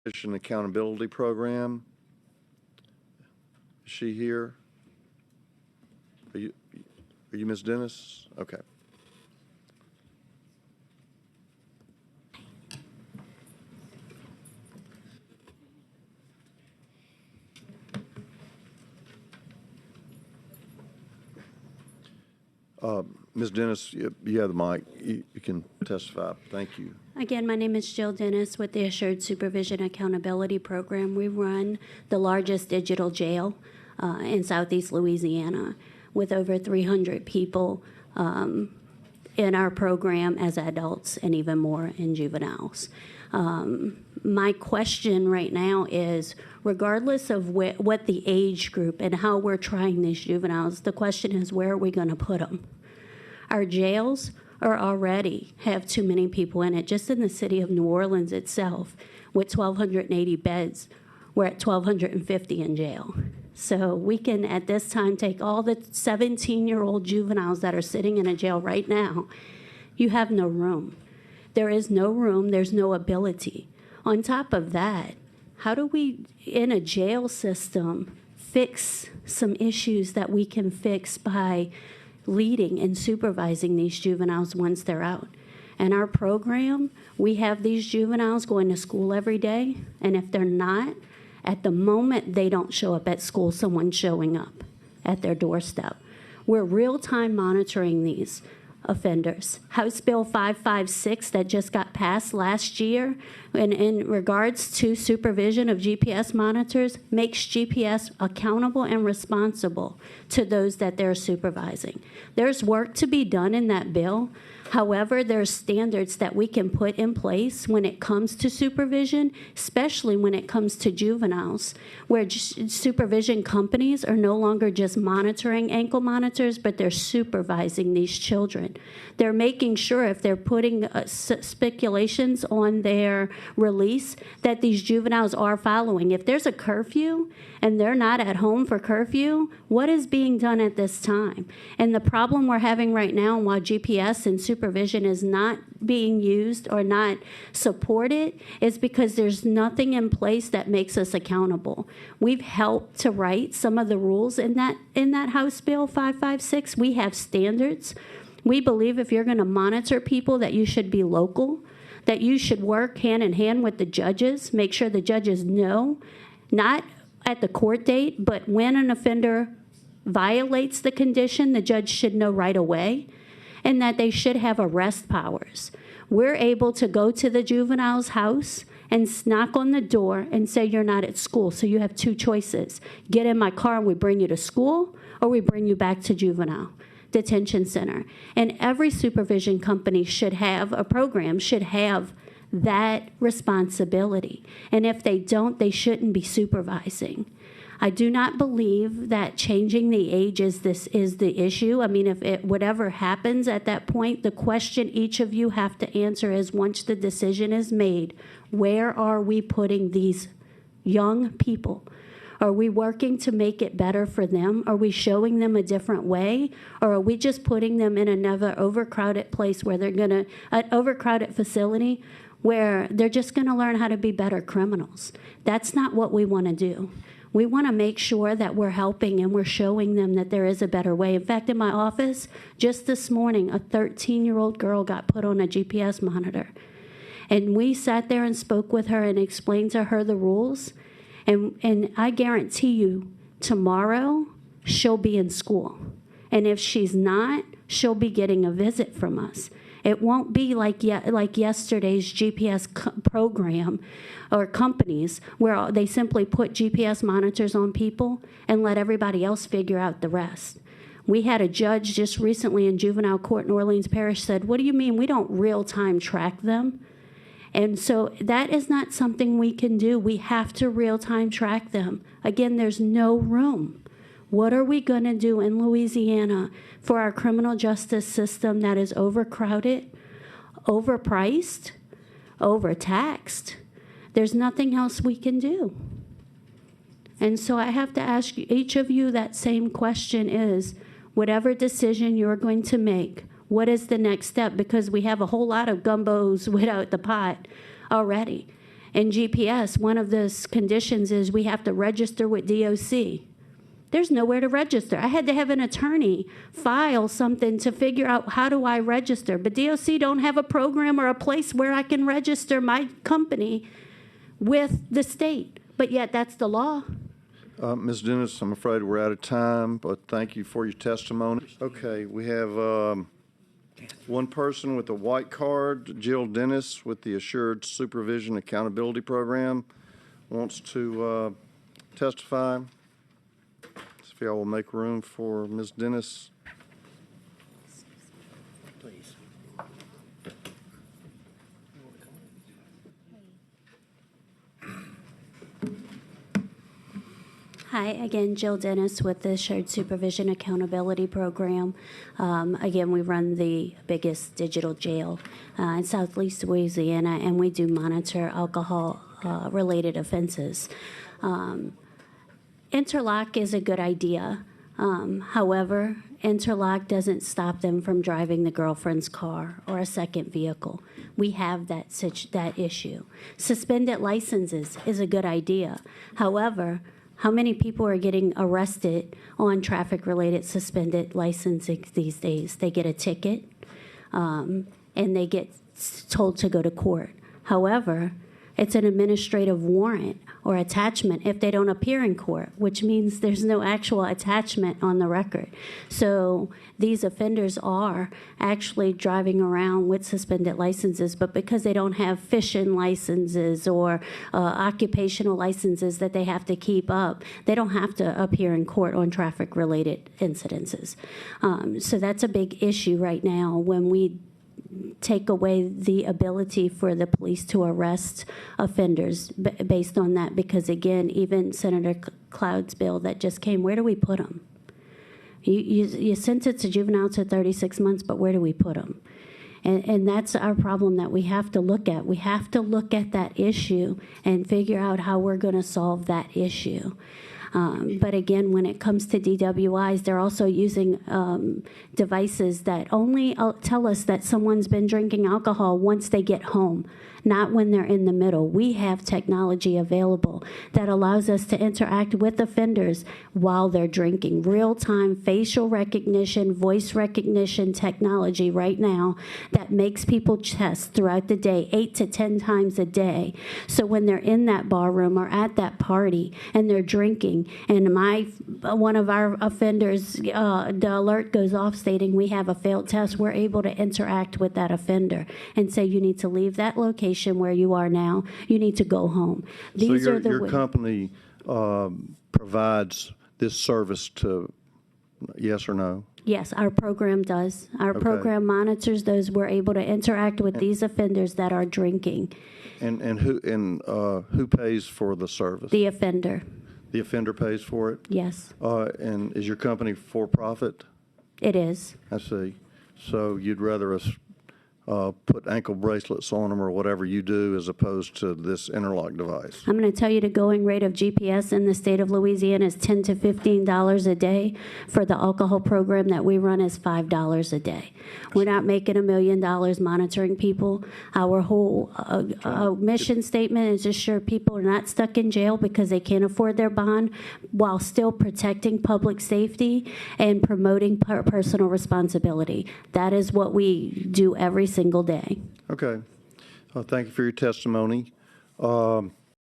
Supervision Accountability Program. Is she here? Are you Ms. Dennis? Okay. Ms. Dennis, you have the mic. You can testify. Thank you. Again, my name is Jill Dennis with the Assured Supervision Accountability Program. We run the largest digital jail in Southeast Louisiana with over 300 people in our program as adults and even more in juveniles. My question right now is, regardless of what the age group and how we're trying these juveniles, the question is, where are we going to put them? Our jails are already have too many people in it. Just in the city of New Orleans itself, with 1,280 beds, we're at 1,250 in jail. So we can, at this time, take all the 17-year-old juveniles that are sitting in a jail right now. You have no room. There is no room. There's no ability. On top of that, how do we, in a jail system, fix some issues that we can fix by leading and supervising these juveniles once they're out? In our program, we have these juveniles going to school every day, and if they're not, at the moment they don't show up at school, someone's showing up at their doorstep. We're real-time monitoring these offenders. House Bill 556 that just got passed last year in regards to supervision of GPS monitors makes GPS accountable and responsible to those that they're supervising. There's work to be done in that bill. However, there's standards that we can put in place when it comes to supervision, especially when it comes to juveniles, where supervision companies are no longer just monitoring ankle monitors, but they're supervising these children. They're making sure if they're putting speculations on their release that these juveniles are following. If there's a curfew and they're not at home for curfew, what is being done at this time? And the problem we're having right now, while GPS and supervision is not being used or not supported, is because there's nothing in place that makes us accountable. We've helped to write some of the rules in that House Bill 556. We have standards. We believe if you're going to monitor people that you should be local, that you should work hand in hand with the judges, make sure the judges know, not at the court date, but when an offender violates the condition, the judge should know right away, and that they should have arrest powers. We're able to go to the juvenile's house and knock on the door and say, you're not at school, so you have two choices. Get in my car and we bring you to school, or we bring you back to juvenile detention center. And every supervision company should have a program, should have that responsibility. And if they don't, they shouldn't be supervising. I do not believe that changing the age is the issue. I mean, whatever happens at that point, the question each of you have to answer is, once the decision is made, where are we putting these young people? Are we working to make it better for them? Are we showing them a different way? Or are we just putting them in another overcrowded place where an overcrowded facility where they're just going to learn how to be better criminals? That's not what we want to do. We want to make sure that we're helping and we're showing them that there is a better way. In fact, in my office, just this morning, a 13-year-old girl got put on a GPS monitor. And we sat there and spoke with her and explained to her the rules. And I guarantee you, tomorrow, she'll be in school. And if she's not, she'll be getting a visit from us. It won't be like yesterday's GPS program or companies where they simply put GPS monitors on people and let everybody else figure out the rest. We had a judge just recently in juvenile court in Orleans Parish said, what do you mean we don't real-time track them? And so that is not something we can do. We have to real-time track them. Again, there's no room. What are we going to do in Louisiana for our criminal justice system that is overcrowded, overpriced, overtaxed? There's nothing else we can do. And so I have to ask each of you that same question is, whatever decision you're going to make, what is the next step? Because we have a whole lot of gumbos without the pot already. In GPS, one of the conditions is we have to register with DOC. There's nowhere to register. I had to have an attorney file something to figure out how do I register. But DOC don't have a program or a place where I can register my company with the state. But yet that's the law. Ms. Dennis, I'm afraid we're out of time, but thank you for your testimony. Okay, we have one person with a white card, Jill Dennis with the Assured Supervision Accountability Program, wants to testify. If y'all will make room for Ms. Dennis. Please. Hi, again, Jill Dennis with the Shared Supervision Accountability Program. Again, we run the biggest digital jail in Southeast Louisiana, and we do monitor alcohol-related offenses. Interlock is a good idea. However, interlock doesn't stop them from driving the girlfriend's car or a second vehicle. We have that issue. Suspended licenses is a good idea. However, how many people are getting arrested on traffic-related suspended licensing these days? They get a ticket, and they get told to go to court. However, it's an administrative warrant or attachment if they don't appear in court, which means there's no actual attachment on the record. So these offenders are actually driving around with suspended licenses, but because they don't have fishing licenses or occupational licenses that they have to keep up, they don't have to appear in court on traffic-related incidences. So that's a big issue right now when we take away the ability for the police to arrest offenders based on that, because again, even Senator Cloud's bill that just came, where do we put them? You sentence a juvenile to 36 months, but where do we put them? And that's our problem that we have to look at. We have to look at that issue and figure out how we're going to solve that issue. But again, when it comes to DWIs, they're also using devices that only tell us that someone's been drinking alcohol once they get home, not when they're in the middle. We have technology available that allows us to interact with offenders while they're drinking. Real-time facial recognition, voice recognition technology right now that makes people test throughout the day 8 to 10 times a day. So when they're in that bar room or at that party and they're drinking, and one of our offenders, the alert goes off stating we have a failed test, we're able to interact with that offender and say you need to leave that location where you are now. You need to go home. These So are the your company provides this service to, yes or no? Yes, our program does. Our program monitors those. We're able to interact with these offenders that are drinking. And who pays for the service? The offender. The offender pays for it? Yes, And is your company for profit? it is. I see. So you'd rather us put ankle bracelets on them or whatever you do as opposed to this interlock device? I'm going to tell you the going rate of GPS in the state of Louisiana is $10 to $15 a day. For the alcohol program that we run is $5 a day. We're not making $1 million monitoring people. Our whole mission statement is to ensure people are not stuck in jail because they can't afford their bond while still protecting public safety and promoting personal responsibility. That is what we do every single day. Okay. Thank you for your testimony.